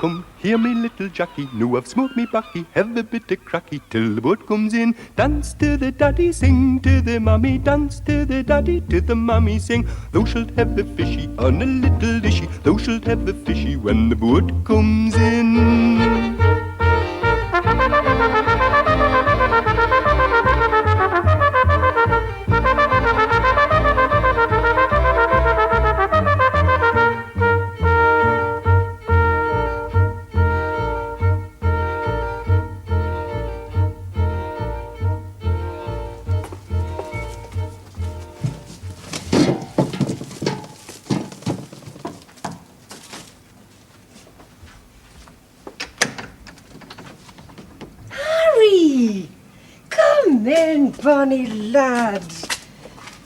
Come here, me little Jackie, now I've smoked me backy, have a bit of cracky till the boat comes in. Dance to the daddy, sing to the mammy, dance to the daddy, to the mammy, sing. Thou shalt have a fishy on a little dishy, thou shalt have a fishy when the boat comes in. Come in, bonny lad.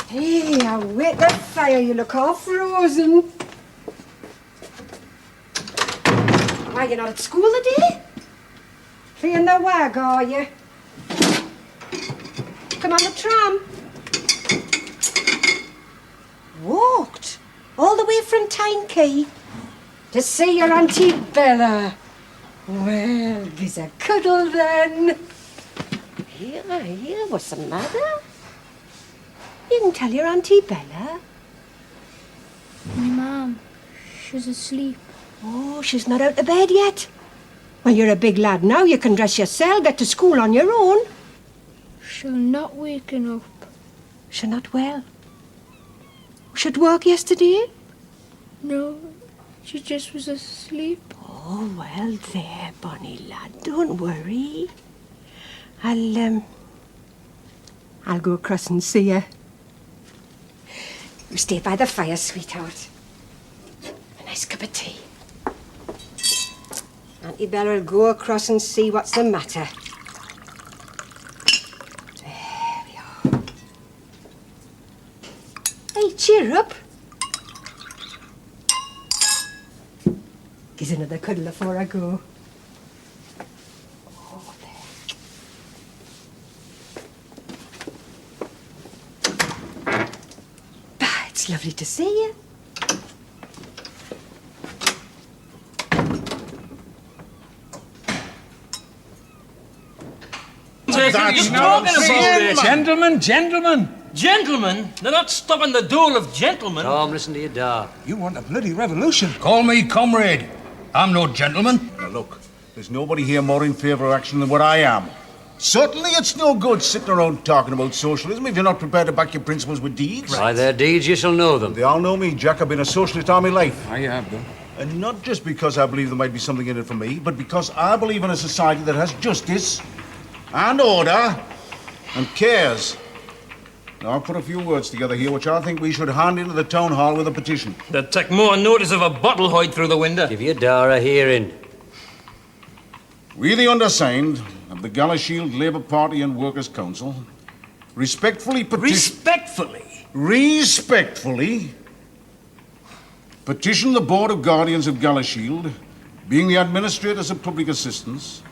Hey, I wait the fire, you look all frozen. Why, you're not at school today? Playing the wag, are you? Come on the tram. Walked all the way from Tyne to see your Auntie Bella. Well, gives a cuddle then. Here, what's the matter? You can tell your Auntie Bella. My mum, she's asleep. Oh, she's not out of bed yet. Well, you're a big lad now. You can dress yourself, get to school on your own. She'll not waken up. She's not well. She'd work yesterday? No, she just was asleep. Oh, well, there, bonny lad. Don't worry. I'll go across and see her. You stay by the fire, sweetheart. A nice cup of tea. Auntie Bella will go across and see what's the matter. There we are. Hey, cheer up. Gives another cuddle before I go. Oh, there. Bah, it's lovely to see you. Gentlemen! Gentlemen? They're not stopping the duel of gentlemen. Tom, listen to your dad. You want a bloody revolution. Call me comrade. I'm no gentleman. Now look, there's nobody here more in favour of action than what I am. Certainly it's no good sitting around talking about socialism if you're not prepared to back your principles with deeds. By their deeds you shall know them. They all know me, Jack. I've been a socialist all my life. I have them. And not just because I believe there might be something in it for me, but because I believe in a society that has justice and order and cares. Now, I've put a few words together here which I think we should hand into the town hall with a petition. They'd take more notice of a bottle hoid through the window. Give your da a hearing. We, the undersigned of the Galashield Labour Party and Workers' Council, respectfully petition the Board of Guardians of Galashield, being the administrators of public assistance,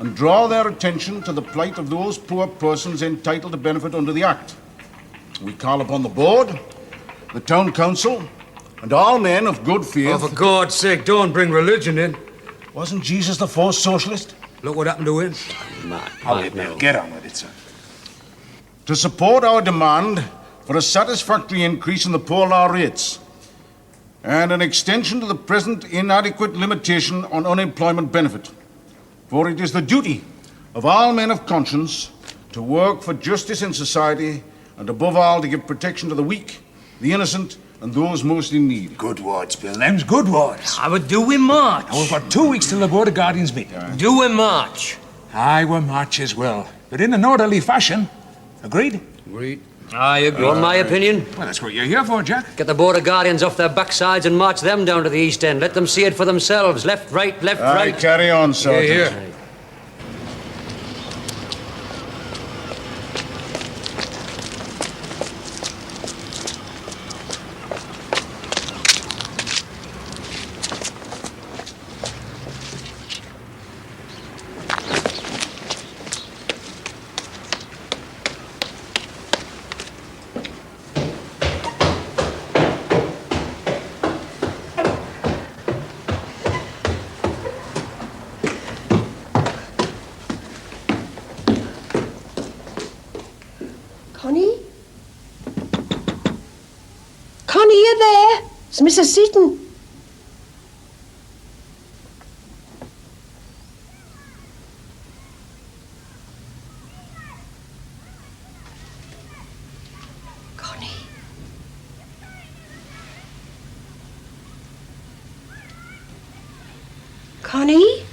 and draw their attention to the plight of those poor persons entitled to benefit under the Act. We call upon the Board, the Town Council, and all men of good faith... Oh, for God's sake, don't bring religion in. Wasn't Jesus the first socialist? Look what happened to him. Get on with it, sir. To support our demand for a satisfactory increase in the poor law rates and an extension to the present inadequate limitation on unemployment benefit. For it is the duty of all men of conscience to work for justice in society and above all to give protection to the weak, the innocent and those most in need. Good words, Bill. Them's good words. I would do we march. Now, we've got 2 weeks till the Board of Guardians meet. Do we march. Aye, we'll march as well. But in an orderly fashion. Agreed? Agreed. I agree. You want my opinion? Well, that's what you're here for, Jack. Get the Board of Guardians off their backsides and march them down to the East End. Let them see it for themselves. Left, right, right. Carry on, Sergeant. Here. Connie? Connie, you there? It's Mrs. Seaton. Connie? Connie?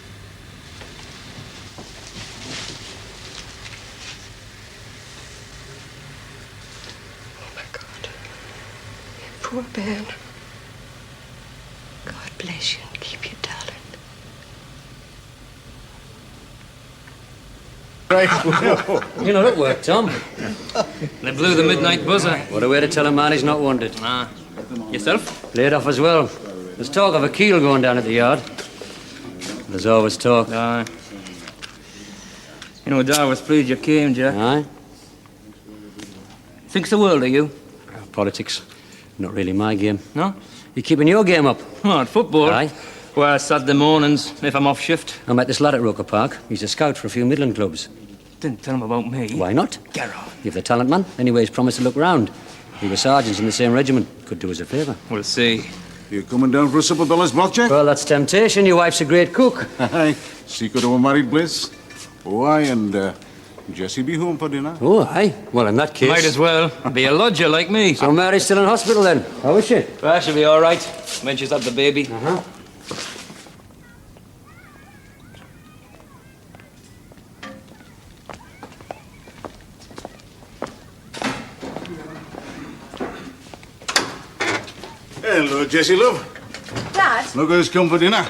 Poor Ben. God bless you and keep you, darling. You know, it worked, Tom. They blew the midnight buzzer. What a way to tell a man he's not wanted. Ah. Yourself? Played off as well. There's talk of a keel going down at the yard. There's always talk. Aye. You know, Dar was pleased you came, Jack. Aye? Thinks the world of you. Politics. Not really my game. No? You keeping your game up? What, football? Aye. Well, Saturday mornings, if I'm off shift. I met this lad at Roker Park. He's a scout for a few Midland clubs. Didn't tell him about me. Why not? Get on. You've the talent, man. Anyway, he's promised to look round. We were sergeants in the same regiment. Could do us a favour. We'll see. You coming down for a supper, Bella's Blackjack? Well, that's temptation. Your wife's a great cook. Aye. Secret of a married bliss. Oh, aye, and Jessie be home for dinner. Oh, aye. Well, in that case... Might as well be a lodger like me. So Mary's still in hospital, then? How is she? Well, she'll be all right when she's had the baby. Uh-huh. Hello, Jessie, love. Dad? Look who's come for dinner.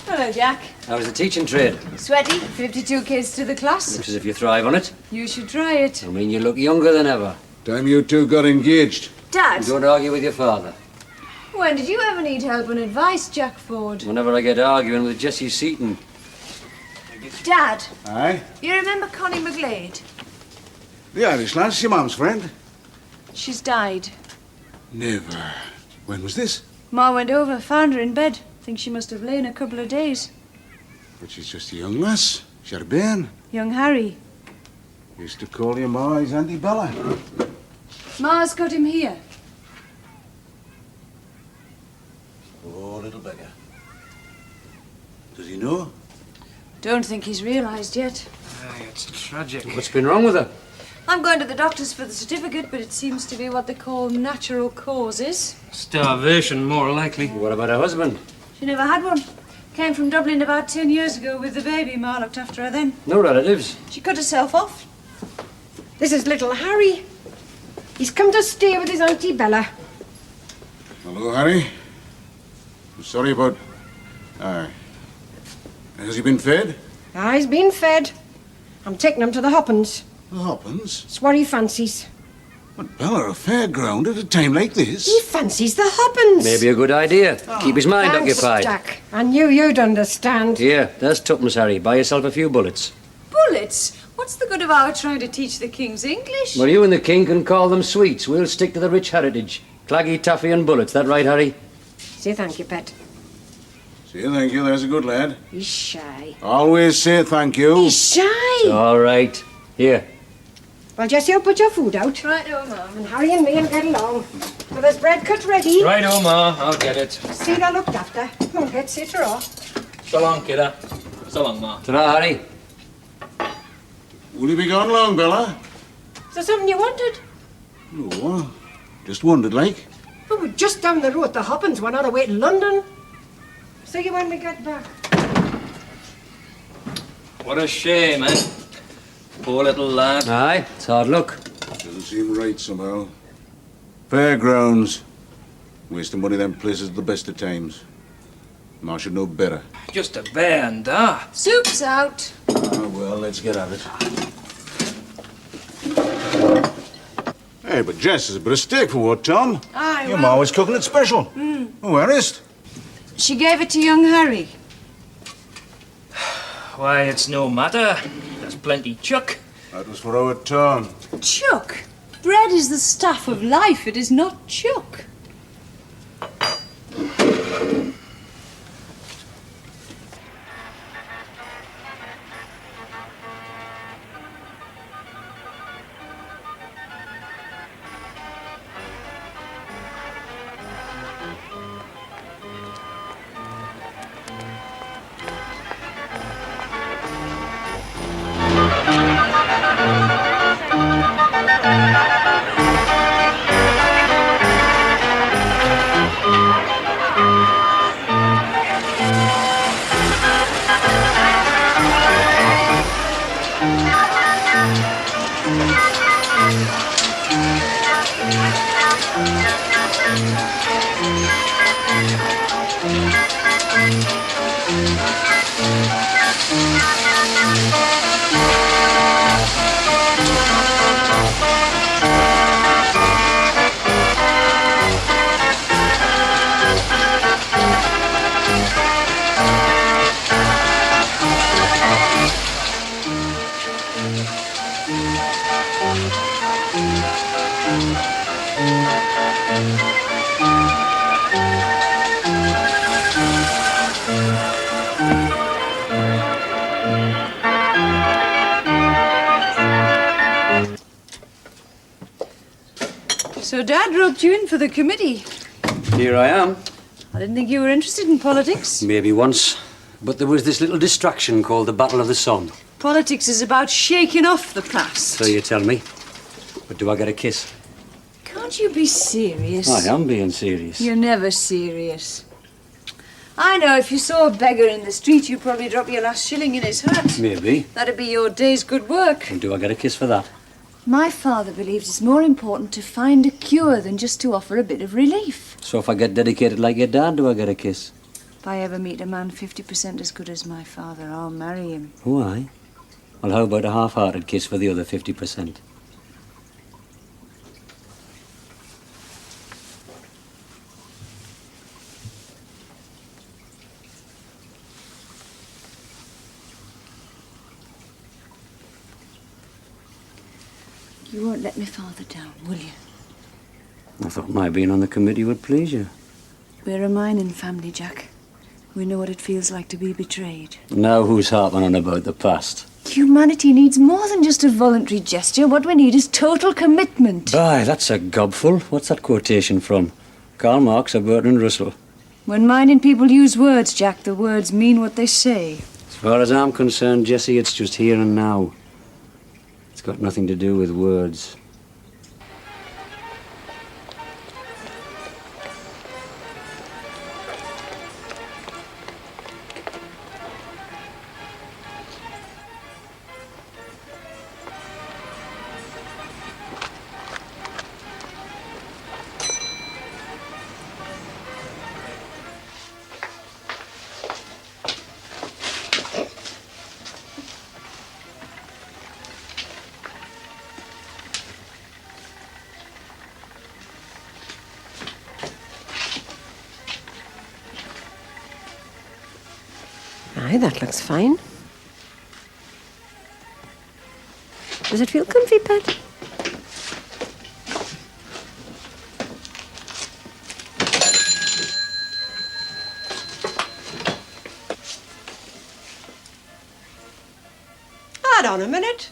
Hello, Jack. How's the teaching trade? Sweaty, 52 kids to the class. Looks as if you thrive on it. You should try it. I mean, you look younger than ever. Time you two got engaged. Dad, Don't argue with your father. when did you ever need help and advice, Jack Ford? Whenever I get arguing with Jessie Seaton. Dad, Aye? you remember Connie McGlade? The Irish lass, your mum's friend. She's died. Never. When was this? Ma went over, found her in bed. Think she must have lain a couple of days. But she's just a young lass. She's a bairn. Young Harry. Used to call your ma his Auntie Bella. Ma's got him here. Oh, little beggar. Does he know? Don't think he's realised yet. Aye, it's tragic. What's been wrong with her? I'm going to the doctors for the certificate, but it seems to be what they call natural causes. Starvation, more likely. What about her husband? She never had one. Came from Dublin about 10 years ago with the baby. Ma looked after her then. No relatives. She cut herself off. This is little Harry. He's come to stay with his Auntie Bella. Hello, Harry. I'm sorry about... Aye. Has he been fed? Ah, he's been fed. I'm taking him to the Hoppins. The Hoppins? It's what he fancies. But Bella, a fairground at a time like this? He fancies the Hoppins. Maybe a good idea. Keep his mind Thanks, occupied. Jack. I knew you'd understand. Here, there's tuppence, Harry. Buy yourself a few bullets. Bullets? What's the good of our trying to teach the kings English? Well, you and the king can call them sweets. We'll stick to the rich heritage. Claggy, taffy and bullets. That right, Harry? Say thank you, pet. Say thank you, there's a good lad. He's shy. Always say thank you. He's shy. All right. Here. Well, Jessie, you'll put your food out. Right, oh, Mum. And Harry and me will get along. So there's bread cut ready. Right, Ma, I'll get it. Cedar looked after. Come on, get Cedar off. So long, kidda. So long, Ma. Ta-ra, Harry. Will you be gone long, Bella? Is there something you wanted? No, just wondered, like. Oh, we're just down the road. The Hoppins went on the way to London. See you when we get back. What a shame, eh? Poor little lad. Aye, it's hard luck. Doesn't seem right somehow. Fairgrounds. Wasting money them places at the best of times. Ma should know better. Just a bear and da. Soup's out. Ah, well, let's get at it. Hey, but Jess is a bit of steak for what, Tom? Aye, Your well, ma was cooking it special. Oh, where is it? she gave it to young Harry. Why, it's no matter. There's plenty chuck. That was for our Tom. Chuck. Bread is the staff of life. It is not chuck. So Dad roped you in for the committee. Here I am. I didn't think you were interested in politics. Maybe once. But there was this little distraction called the Battle of the Somme. Politics is about shaking off the past. So you tell me. But do I get a kiss? Can't you be serious? I am being serious. You're never serious. I know if you saw a beggar in the street, you'd probably drop your last shilling in his hat. Maybe. That'd be your day's good work. And do I get a kiss for that? My father believes it's more important to find a cure than just to offer a bit of relief. So if I get dedicated like your dad, do I get a kiss? If I ever meet a man 50% as good as my father, I'll marry him. Why? Well, how about a half-hearted kiss for the other 50%? You won't let my father down, will you? I thought my being on the committee would please you. We're a mining family, Jack. We know what it feels like to be betrayed. Now who's harping on about the past? Humanity needs more than just a voluntary gesture. What we need is total commitment. Aye, that's a gobful. What's that quotation from? Karl Marx or Bertrand Russell? When mining people use words, Jack, the words mean what they say. As far as I'm concerned, Jessie, it's just here and now. It's got nothing to do with words. Aye, that looks fine. Does it feel comfy, Pat? Hold on a minute.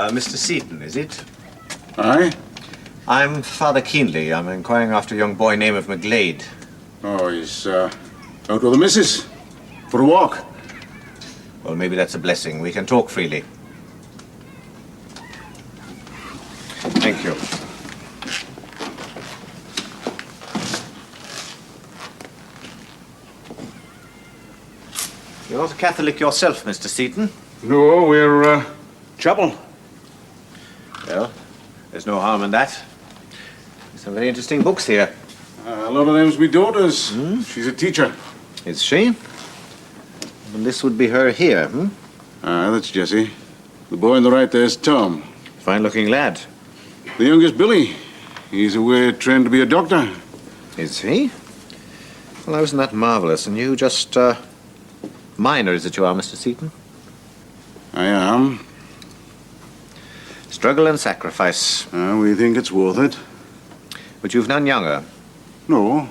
Mr. Seaton, is it? Aye? I'm Father Keenley. I'm inquiring after a young boy named of McGlade. Oh, he's out with the missus. For a walk. Well, maybe that's a blessing. We can talk freely. Thank you. You're not a Catholic yourself, Mr. Seaton? No, we're chapel. Well, there's no harm in that. There's some very interesting books here. A lot of them's my daughter's. She's a teacher. Is she? Well, this would be her here, That's Jessie. The boy on the right there's Tom. Fine-looking lad. The youngest, Billy. He's away trained to be a doctor. Is he? Well, isn't that marvelous? And you just, minor, is it you are, Mr. Seaton? I am. Struggle and sacrifice. We think it's worth it. But you've none younger. No.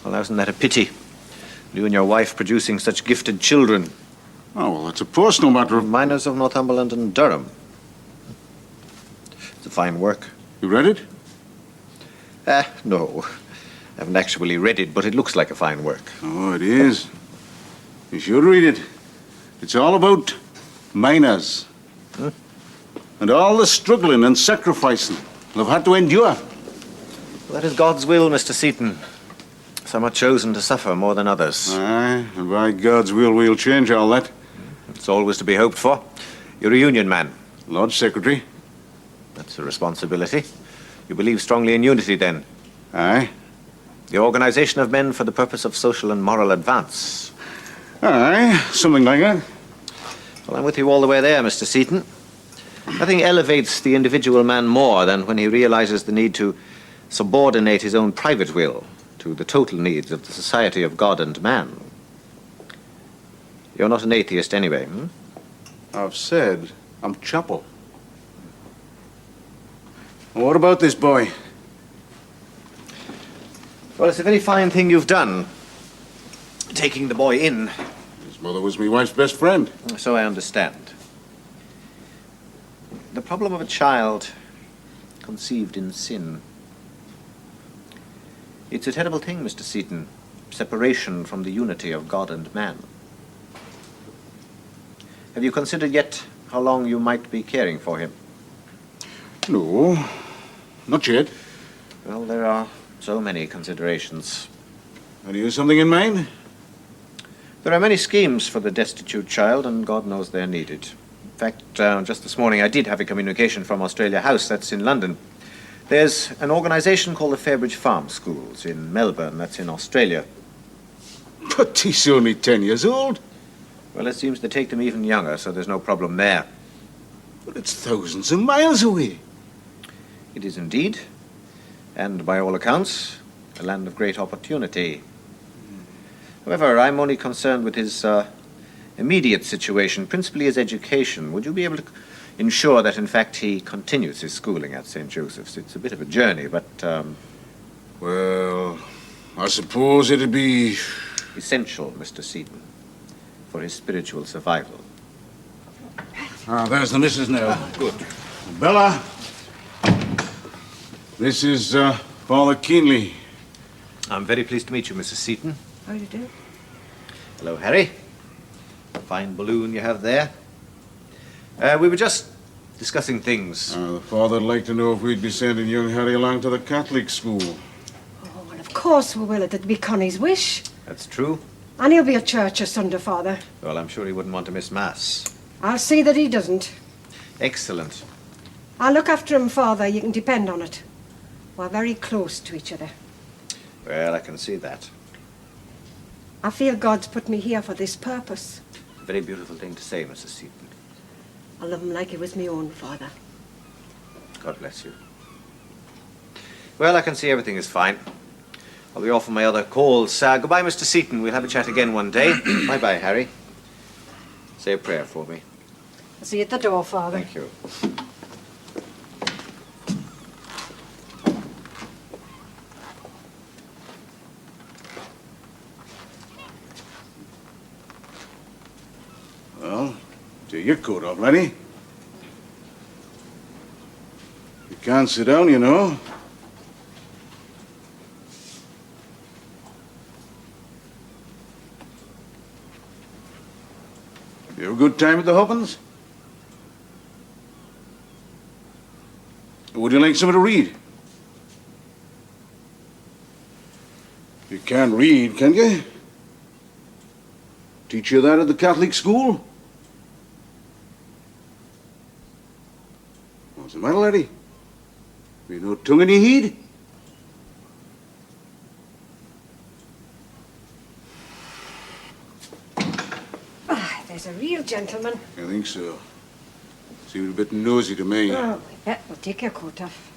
Well, isn't that a pity? You and your wife producing such gifted children. Oh, well, that's a personal matter of... Miners of Northumberland and Durham. It's a fine work. You read it? No. I haven't actually read it, but it looks like a fine work. Oh, it is. You should read it. It's all about miners. And all the struggling and sacrificing they've had to endure. Well, that is God's will, Mr. Seaton. Some are chosen to suffer more than others. Aye, and by God's will we'll change all that. It's always to be hoped for. You're a union man. Lord Secretary. That's a responsibility. You believe strongly in unity, then? Aye. The organization of men for the purpose of social and moral advance. Aye, something like that. Well, I'm with you all the way there, Mr. Seaton. Nothing elevates the individual man more than when he realizes the need to subordinate his own private will to the total needs of the society of God and man. You're not an atheist anyway, hmm? I've said I'm chapel. Well, what about this boy? Well, it's a very fine thing you've done, taking the boy in. His mother was my wife's best friend. So I understand. The problem of a child conceived in sin. It's a terrible thing, Mr. Seaton. Separation from the unity of God and man. Have you considered yet how long you might be caring for him? No, not yet. Well, there are so many considerations. Have you something in mind? There are many schemes for the destitute child, and God knows they're needed. In fact, just this morning I did have a communication from Australia House, that's in London. There's an organization called the Fairbridge Farm Schools in Melbourne, that's in Australia. But he's only 10 years old. Well, it seems to take them even younger, so there's no problem there. But it's thousands of miles away. It is indeed, and by all accounts, a land of great opportunity. However, I'm only concerned with his immediate situation, principally his education. Would you be able to ensure that, in fact, he continues his schooling at St. Joseph's? It's a bit of a journey, but... Well, I suppose it'd be... essential, Mr. Seaton, for his spiritual survival. Ah, there's the missus now. Good. Bella, this is Father Keenley. I'm very pleased to meet you, Mrs. Seaton. How do you do? Hello, Harry. Fine balloon you have there. We were just discussing things. The father'd like to know if we'd be sending young Harry along to the Catholic school. Oh, well, of course we will. It'd be Connie's wish. That's true. And he'll be at church a Sunday, Father. Well, I'm sure he wouldn't want to miss Mass. I'll see that he doesn't. Excellent. I'll look after him, Father. You can depend on it. We're very close to each other. Well, I can see that. I feel God's put me here for this purpose. A very beautiful thing to say, Mrs. Seaton. I love him like he was my own father. God bless you. Well, I can see everything is fine. I'll be off on my other calls. Goodbye, Mr. Seaton. We'll have a chat again one day. Bye-bye, Harry. Say a prayer for me. I'll see you at the door, Father. Thank you. Well, take your coat off, laddie. You can't sit down, you know. You have a good time at the Hoppins? Would you like something to read? You can't read, can you? Teach you that at the Catholic school? What's the matter, laddie? You no tongue in your head? Ah, there's a real gentleman. I think so. Seemed a bit nosy to me. Oh, yeah, well, take your coat off.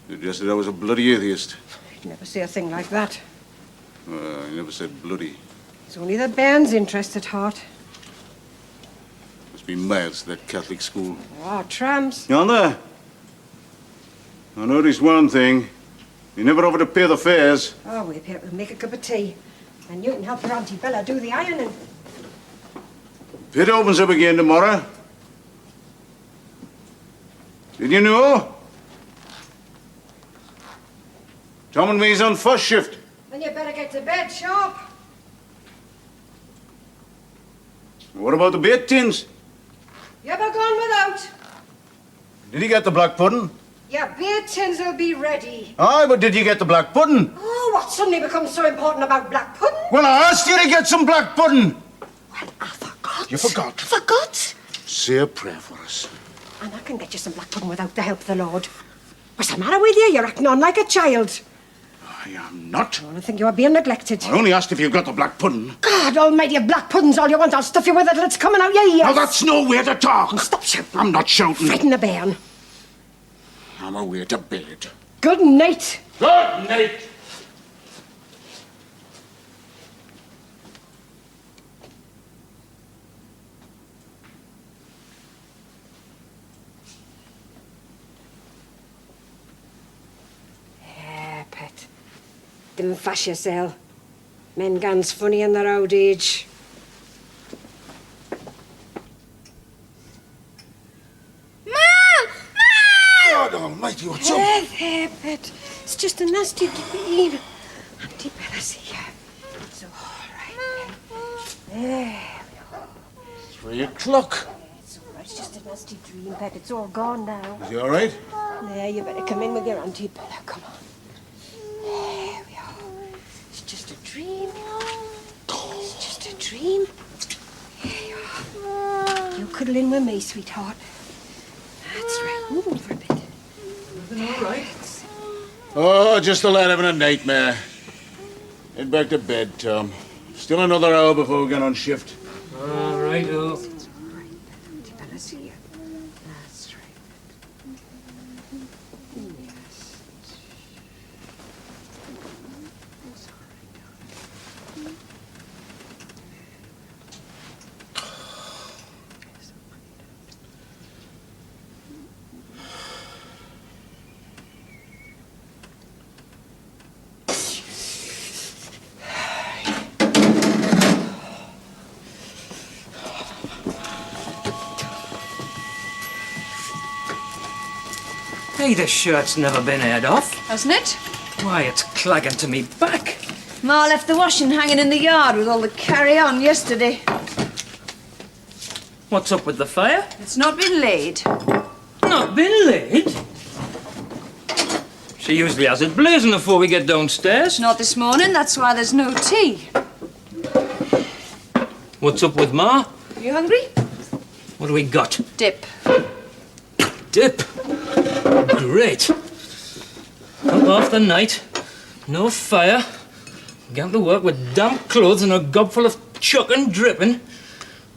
Suggested I was a bloody atheist. You'd never say a thing like that. I never said bloody. It's only the bairn's interest at heart. Must be miles to that Catholic school. Oh, tramps. Yonder. I noticed one thing. You never offer to pay the fares. Oh, we'll make a cup of tea. And you can help your Auntie Bella do the ironing. Pit opens up again tomorrow. Did you know? Tom and me's on first shift. Then you better get to bed, sharp. What about the bait tins? You ever gone without? Did he get the black pudding? Your beer tins will be ready. Aye, but did you get the black pudding? Oh, what suddenly becomes so important about black pudding? Well, I asked you to get some black pudding. Well, I forgot. You forgot? Forgot? Say a prayer for us. And I can get you some black pudding without the help of the Lord. What's the matter with you? You're acting on like a child. I am not. I think you are being neglected. I only asked if you got the black pudding. God almighty, if black pudding's all you want, I'll stuff you with it till it's coming out your ears. Now, that's no way to talk. Stop shouting. I'm not shouting. Frighten the bairn. I'm away to bed. Good night. Good night. Pet. Didn't fash yourself. Men gans funny in their old age. God almighty, what's up? There, Pet. It's just a nasty dream. Auntie Bella, see ya. It's all right, Pet. There we are. 3 o'clock. It's all right. It's just a nasty dream, Pet. It's all gone now. Is he all right? There, you better come in with your Auntie Bella. Come on. There we are. It's just a dream. It's just a dream. Here you are. You cuddle in with me, sweetheart. That's right. Move over a bit. Everything all right? Oh, just a lad having a nightmare. Head back to bed, Tom. Still another hour before we get on shift. All right, oh. It's all right, Auntie Bella, see you. That's right. Yes. It's all right, darling. Hey, the shirt's never been aired off. Hasn't it? Why, it's clagging to me back. Ma left the washing hanging in the yard with all the carry-on yesterday. What's up with the fire? It's not been laid. Not been laid? She usually has it blazing before we get downstairs. Not this morning, that's why there's no tea. What's up with Ma? You hungry? What do we got? Dip. Dip. Great. Up half the night, no fire, going to work with damp clothes and a gob full of chuck and dripping.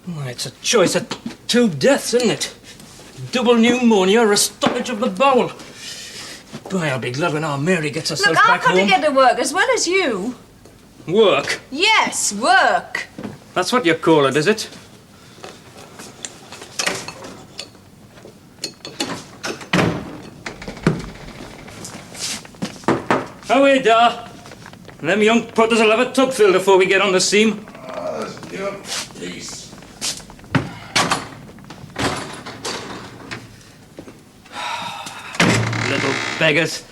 Why, it's a choice of 2 deaths, isn't it? Double pneumonia or a stoppage of the bowel. Boy, I'll be glad when our Mary gets herself Look, I'll back come to home. get to work as well as you. Work? Yes, work. That's what you call it, is it? Away, Da. Them young putters will have a tub filled before we get on the seam. Peace. Little beggars.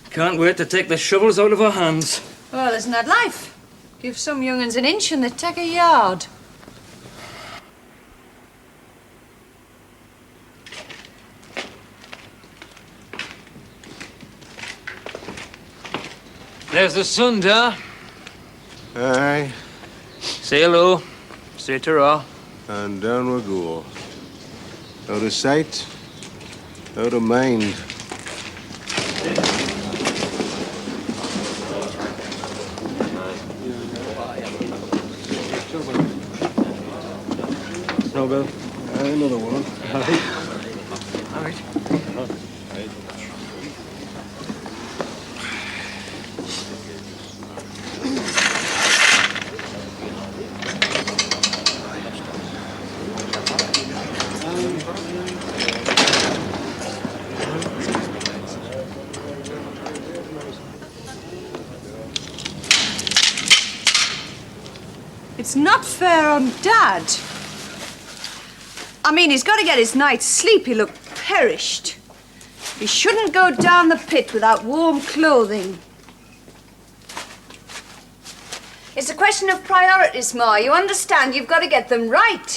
Can't wait to take the shovels out of our hands. Well, isn't that life? Give some young'uns an inch and they take a yard. There's the sun, Da. Aye, Say hello. Say Tirra. and down we go. Out of sight, out of mind. Snowball. Another one. All right. It's not fair on Dad. I mean, he's got to get his night's sleep. He looked perished. He shouldn't go down the pit without warm clothing. It's a question of priorities, Ma. You understand? You've got to get them right.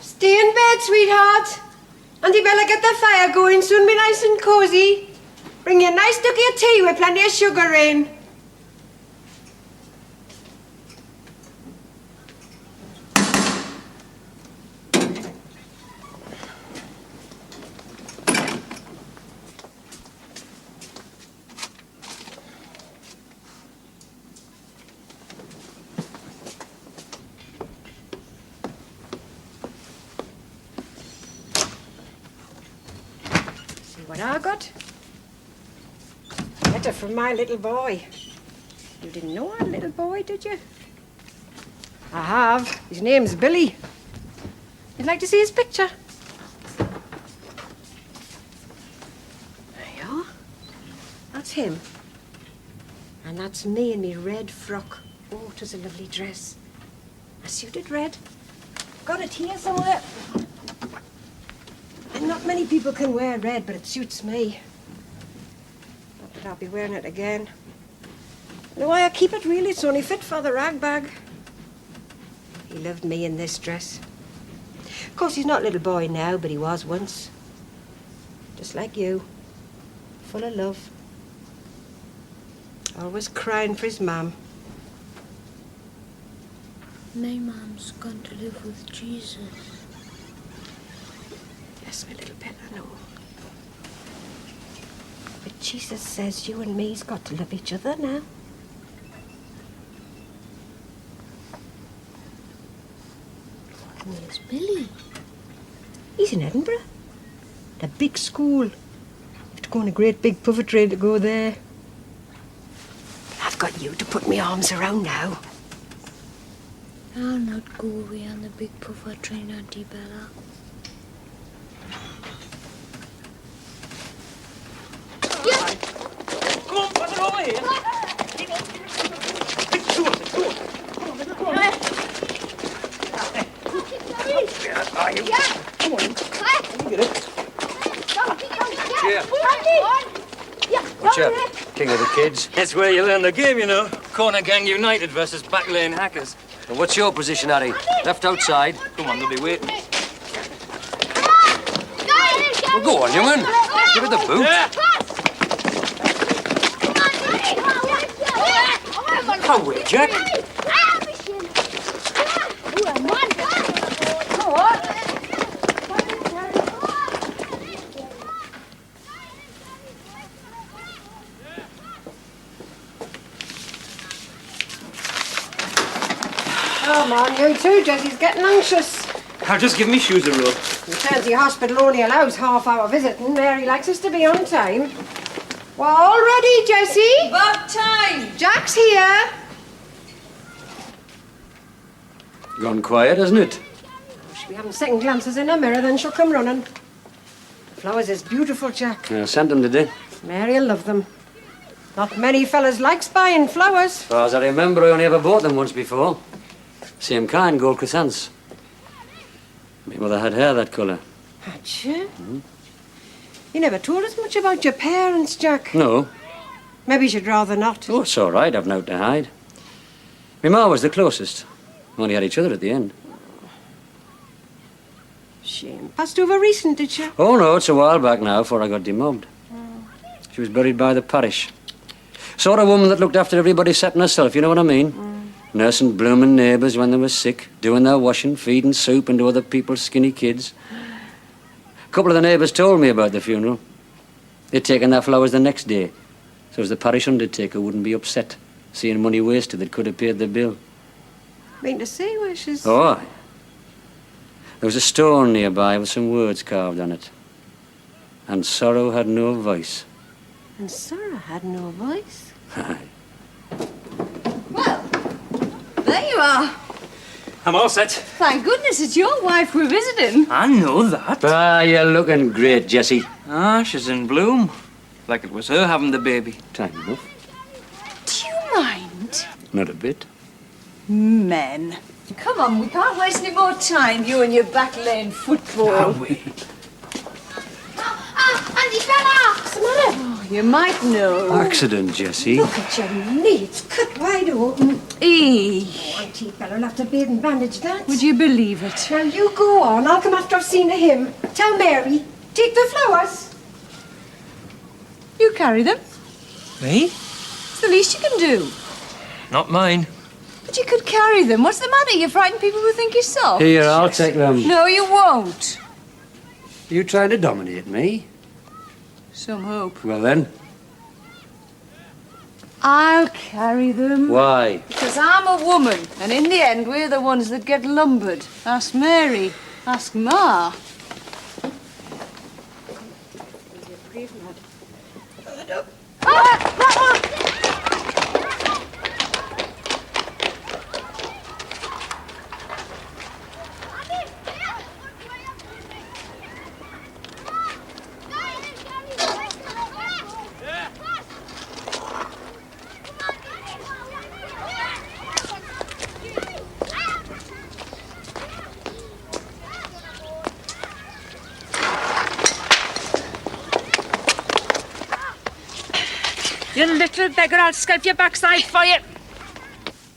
Stay in bed, sweetheart. Auntie Bella, get the fire going. Soon be nice and cosy. Bring you a nice ducky of tea with plenty of sugar in. See what I got? Letter from my little boy. You didn't know our little boy, did you? I have. His name's Billy. You'd like to see his picture? There you are. That's him. And that's me in me red frock. Oh, it was a lovely dress. I suited red. Got it here somewhere. And not many people can wear red, but it suits me. Not that I'll be wearing it again. The way I keep it, really, it's only fit for the rag bag. He loved me in this dress. Of course, he's not a little boy now, but he was once. Just like you. Full of love. Always crying for his mum. My mom's gone to live with Jesus. Yes, my little pet, I know. But Jesus says you and me's got to love each other now. Where's Billy? He's in Edinburgh. The big school. You have to go on a great big puffer train to go there. But I've got you to put my arms around now. I'll not go away on the big puffer train, Auntie Bella. Come on, put it over here. Watch out, king of the kids. That's where you learn the game, you know. Corner Gang United versus back lane hackers. And what's your position, Harry? Left outside? Come on, they'll be waiting. Well, go on, young man. Give it the boot. Yeah. Away, Jack. Come on, you two. Jessie's getting anxious. I'll just give me shoes a rub. Maternity hospital only allows half-hour visiting. Mary likes us to be on time. We're all ready, Jessie. About time. Jack's here. Gone quiet, hasn't it? She'll be having second glances in her mirror, then she'll come running. The flowers is beautiful, Jack. I sent them today. Mary'll love them. Not many fellas likes buying flowers. As far as I remember, I only ever bought them once before. Same kind, gold chrysanthemums. My mother had hair that colour. Had she? You never told us much about your parents, Jack. No. Maybe you'd rather not. Oh, it's all right. I've naught to hide. My ma was the closest. Only had each other at the end. Shame. Passed over recent, did she? Oh, no, it's a while back now, before I got demobbed. She was buried by the parish. Sort of woman that looked after everybody except herself, you know what I mean? Nursing blooming neighbours when they were sick, doing their washing, feeding soup into other people's skinny kids. A couple of the neighbours told me about the funeral. They'd taken their flowers the next day, so as the parish undertaker wouldn't be upset, seeing money wasted that could have paid the bill. Mean to say where she's... Oh, aye. There was a stone nearby with some words carved on it. And sorrow had no voice. And Sarah had no voice. Aye. Well, there you are. I'm all set. Thank goodness it's your wife we're visiting. I know that. Ah, you're looking great, Jessie. Ah, she's in bloom. Like it was her having the baby. Time enough. Not a bit. Men. Come on, we can't waste any more time, you and your back lane football. we? Auntie Bella! What's the matter? Oh, you might know. Accident, Jessie. Look at your knee. It's cut wide open. Auntie Bella will have to bathe and bandage that. Would you believe it? Now you go on. I'll come after I've seen a hymn. Tell Mary. Take the flowers. You carry them. Me? It's the least you can do. Not mine. But you could carry them. What's the matter? You frighten people who think you're soft. Here, I'll take them. No, you won't. You trying to dominate me? Some hope. Well then, I'll carry them. why? Because I'm a woman, and in the end, we're the ones that get lumbered. Ask Mary. Ask Ma. You little beggar, I'll scalp your backside for you.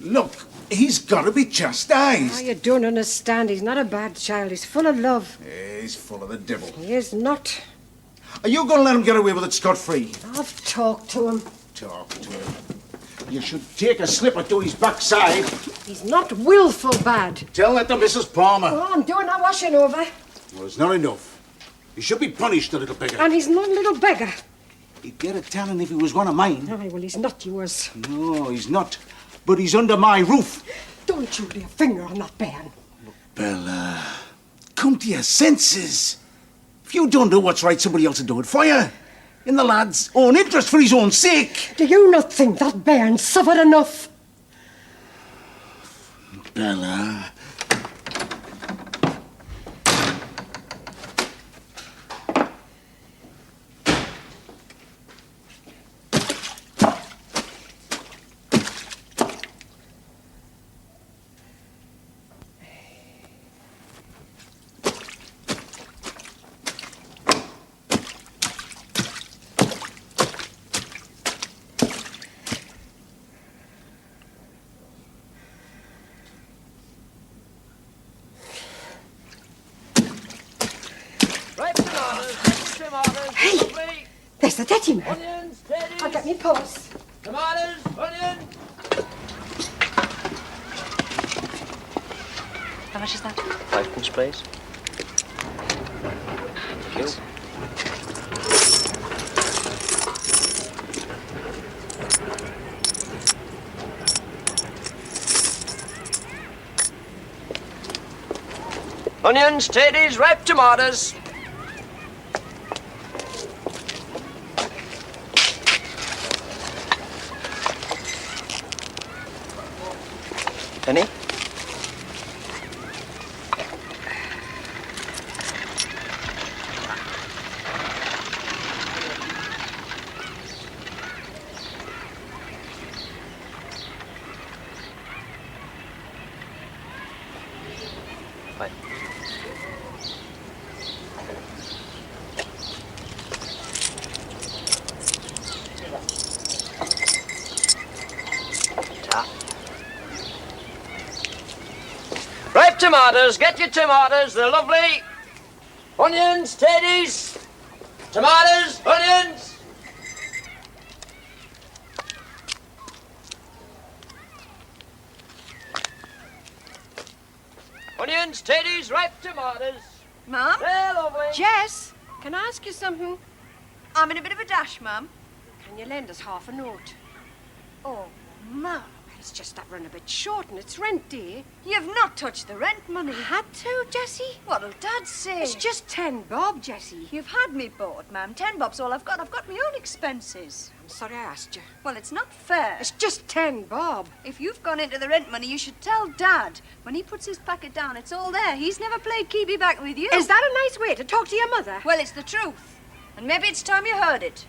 Look, he's got to be chastised. Oh, you don't understand. He's not a bad child. He's full of love. Yeah, he's full of the devil. He is not. Are you going to let him get away with it scot-free? I've talked to him. Talk to him. You should take a slipper to his backside. He's not willful bad. Tell that to Mrs. Palmer. Oh, I'm doing our washing over. Well, it's not enough. He should be punished, the little beggar. And he's not a little beggar. He'd get a talent if he was one of mine. Aye, well, he's not yours. No, he's not. But he's under my roof. Don't you lay a finger on that bairn. Bella, come to your senses. If you don't do what's right, somebody else will do it for you. In the lad's own interest, for his own sake. Do you not think that bairn suffered enough? Bella. Hey, there's the dirty man. I'll get me purse. Tomatoes, onions. How much is that? 5 please. Thank you. Onions, tatties, ripe tomatoes. Penny? Fine. Ripe tomatoes, get your tomatoes, they're lovely. Onions, tatties, tomatoes, onions. Onions, tatties, ripe tomatoes. Mum? They're lovely. Jess, can I ask you something? I'm in a bit of a dash, Mum. Can you lend us half a note? Oh, Mum. It's just that run a bit short and it's rent day. You've not touched the rent money. Had to, Jessie? What'll Dad say? It's just 10 bob, Jessie. You've had me bought, ma'am. 10 bob's all I've got. I've got my own expenses. I'm sorry I asked you. Well, it's not fair. It's just 10 bob. If you've gone into the rent money, you should tell Dad. When he puts his packet down, it's all there. He's never played keepy back with you. Is that a nice way to talk to your mother? Well, it's the truth. And maybe it's time you heard it.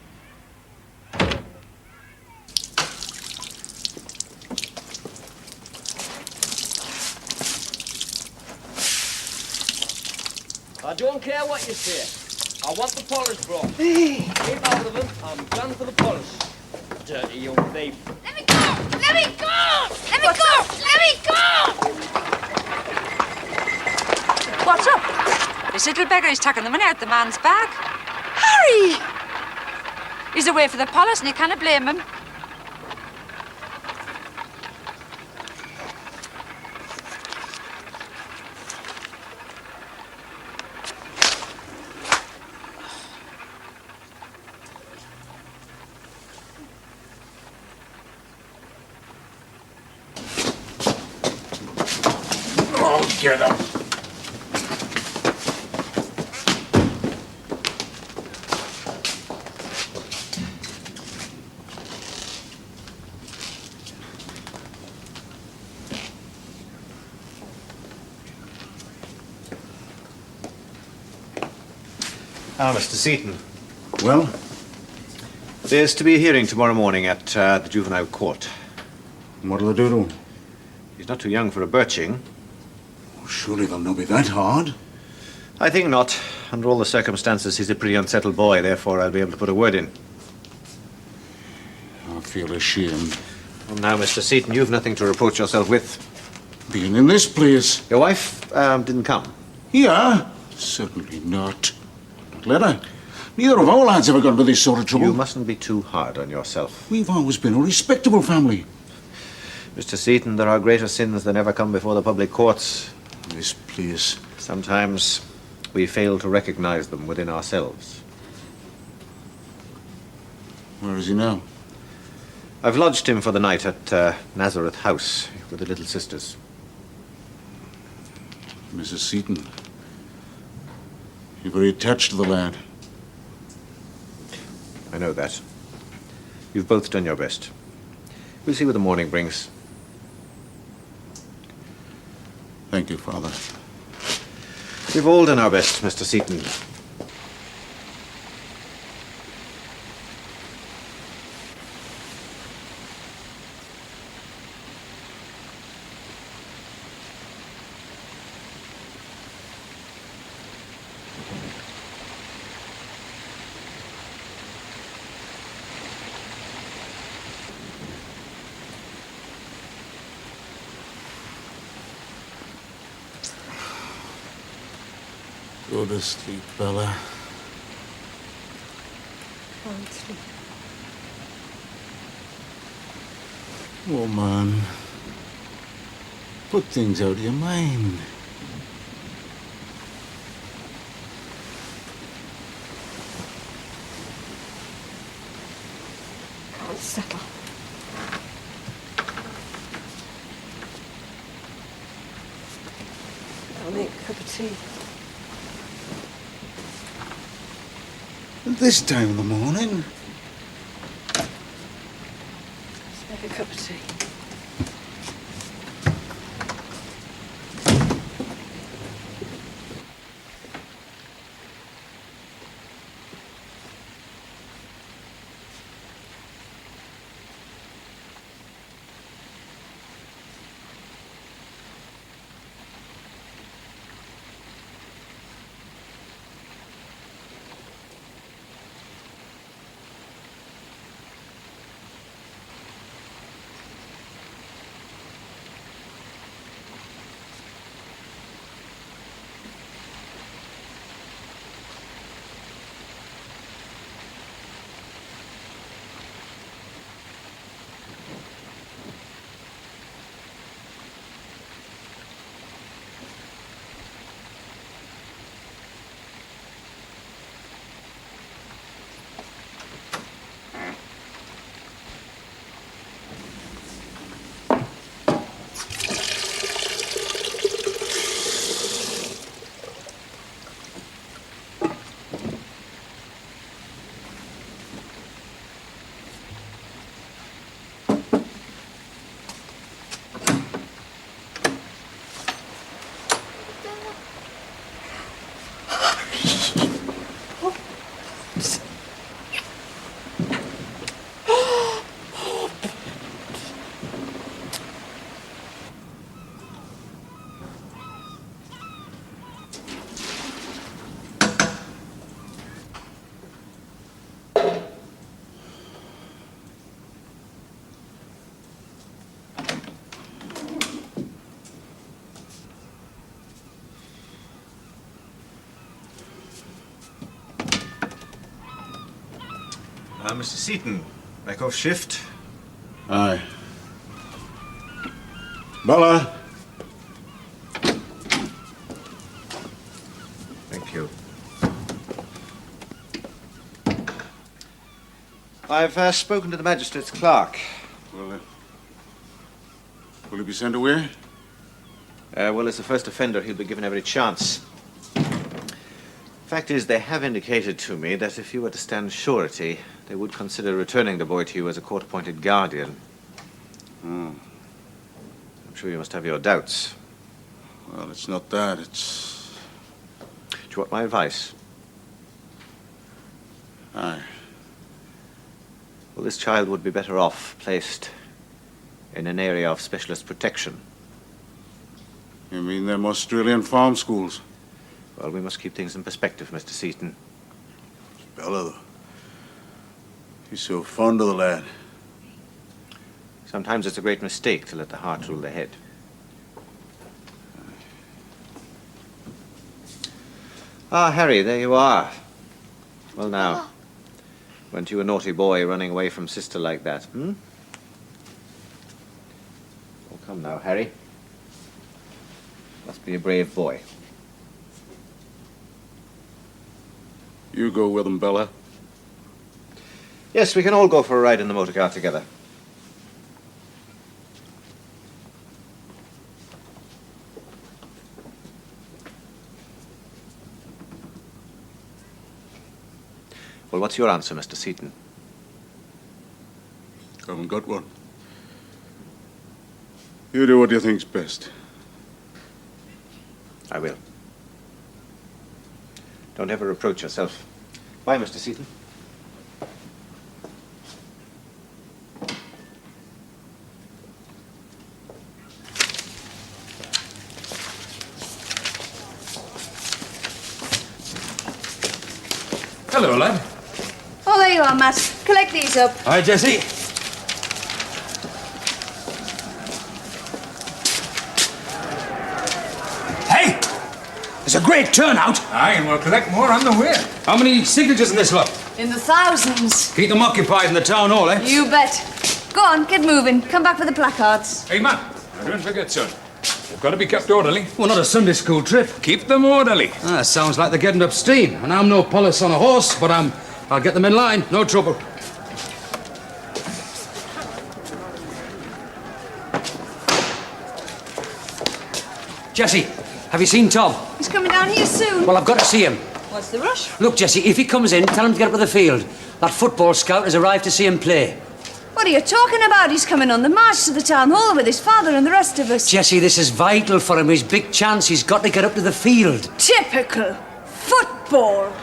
don't care what you say. I want the polish brought. Keep out of them. I'm done for the polish. Dirty young thief. Let me go! Let me go! Let me go! Let me go! What's up? This little beggar is taking the money out the man's bag. Harry! He's away for the polish and you can't blame him. Oh, get up. Ah, Mr. Seaton. Well? There's to be a hearing tomorrow morning at the juvenile court. What'll they do to him? He's not too young for a birching. Surely they'll not be that hard. I think not. Under all the circumstances, he's a pretty unsettled boy, therefore I'll be able to put a word in. I feel ashamed. Well, now, Mr. Seaton, you've nothing to reproach yourself with. Being in this place. Your wife didn't come. Here? Certainly not. Not let her. Neither of our lads ever got into this sort of trouble. You mustn't be too hard on yourself. We've always been a respectable family. Mr. Seaton, there are greater sins than ever come before the public courts. This place. Sometimes we fail to recognize them within ourselves. Where is he now? I've lodged him for the night at Nazareth House with the little sisters. Mrs. Seaton. You're very attached to the lad. I know that. You've both done your best. We'll see what the morning brings. Thank you, Father. We've all done our best, Mr. Seaton. Go to sleep, Bella. Can't sleep. Oh, man. Put things out of your mind. Can't settle. I'll make a cup of tea. At this time of the morning? Let's make a cup of tea. Mr. Seaton, back off shift? Aye. Bella. Thank you. I've spoken to the magistrate's clerk. Well, will he be sent away? Well, as the first offender, he'll be given every chance. Fact is, they have indicated to me that if you were to stand surety, they would consider returning the boy to you as a court-appointed guardian. Hmm. I'm sure you must have your doubts. Well, it's not that, it's... Do you want my advice? Aye. Well, this child would be better off placed in an area of specialist protection. You mean them Australian farm schools? Well, we must keep things in perspective, Mr. Seaton. Bella, though. He's so fond of the lad. Sometimes it's a great mistake to let the heart rule the head. Ah, Harry, there you are. Well, now, weren't you a naughty boy running away from sister like that, hmm? Well, come now, Harry. Must be a brave boy. You go with him, Bella. Yes, we can all go for a ride in the motor car together. Well, what's your answer, Mr. Seaton? Haven't got one. You do what you think's best. I will. Don't ever reproach yourself. Bye, Mr. Seaton. Hello, lad. Oh, there you are, Matt. Collect these up. Hi, Jessie. Hey! It's a great turnout. Aye, and we'll collect more on the way. How many signatures in this lot? In the thousands. Keep them occupied in the town hall, eh? You bet. Go on, get moving. Come back for the placards. Hey, man, don't forget, son. They've got to be kept orderly. Well, not a Sunday school trip. Keep them orderly. Ah, sounds like they're getting up steam. And I'm no police on a horse, but I'll get them in line. No trouble. Jessie, have you seen Tom? He's coming down here soon. Well, I've got to see him. What's the rush? Look, Jessie, if he comes in, tell him to get up to the field. That football scout has arrived to see him play. What are you talking about? He's coming on the march to the town hall with his father and the rest of us. Jessie, this is vital for him. His big chance. He's got to get up to the field. Typical. Football.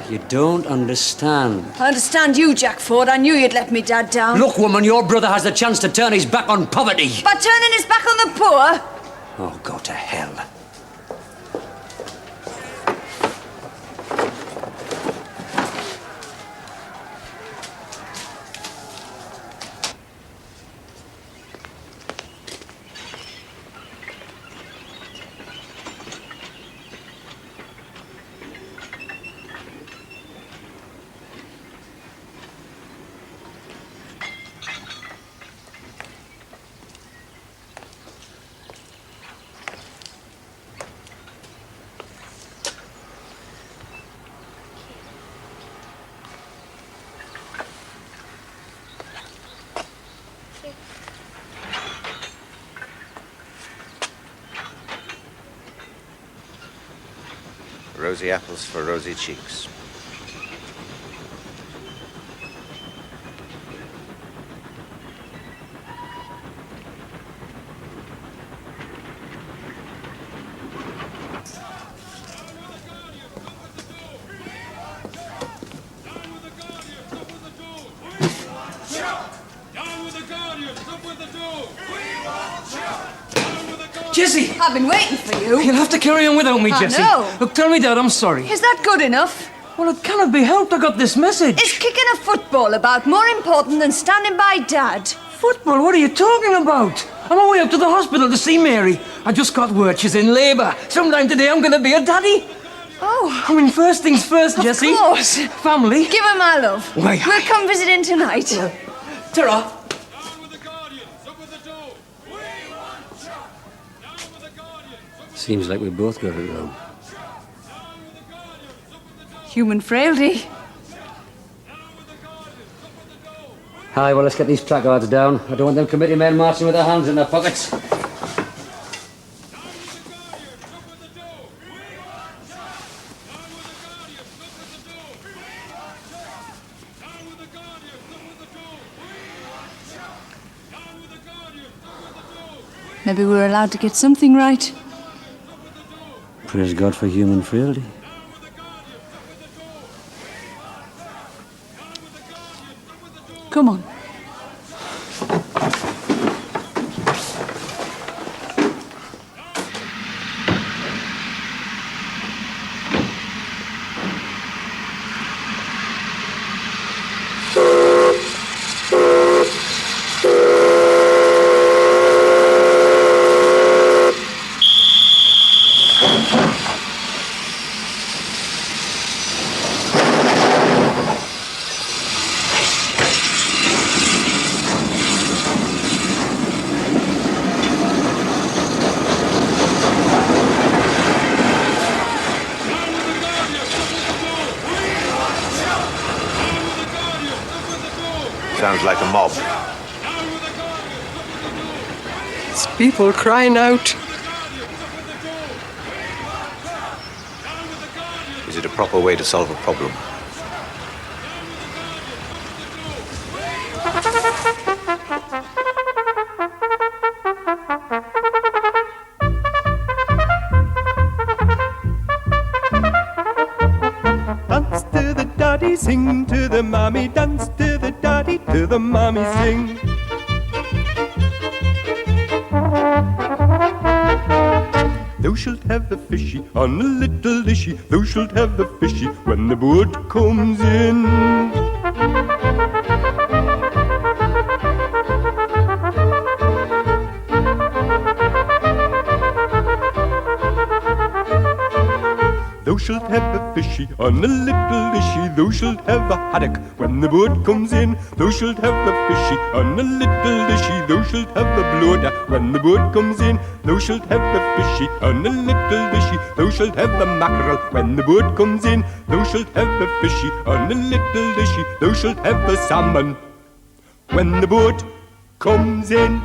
You don't understand. I understand you, Jack Ford. I knew you'd let me dad down. Look, woman, your brother has the chance to turn his back on poverty. By turning his back on the poor? Oh, go to hell. Rosy apples for rosy cheeks. Jessie! I've been waiting for you. You'll have to carry on without me, I Jessie. know. Look, tell me, Dad, I'm sorry. Is that good enough? Well, it cannot be helped. I got this message. Is kicking a football about more important than standing by Dad? Football? What are you talking about? I'm away up to the hospital to see Mary. I just got word she's in labour. Sometime today I'm going to be a daddy. Oh. I mean, first things first, Jessie. Of course. Family. Give her my love. Why, We'll come visiting tonight. Tirra. Seems like we both got it wrong. Human frailty. Aye, well, let's get these placards down. I don't want them committee men marching with their hands in their pockets. Maybe we're allowed to get something right. Praise God for human frailty. Come on. Sounds like a mob. It's people crying out. Is it a proper way to solve a problem? Dance to the daddy, sing to the mommy, dance to the daddy, to the mommy sing. Thou shalt have a fishy on a little dishy, thou shalt have a fishy when the boat comes in. Thou shalt have a fishy on a little dishy, thou shalt have a haddock when the boat comes in. Thou shalt have a fishy on a little dishy, thou shalt have a bloater when the boat comes in. Thou shalt have a fishy on a little dishy, thou shalt have a mackerel when the boat comes in. Thou shalt have a fishy on a little dishy, thou shalt have a salmon when the boat comes in.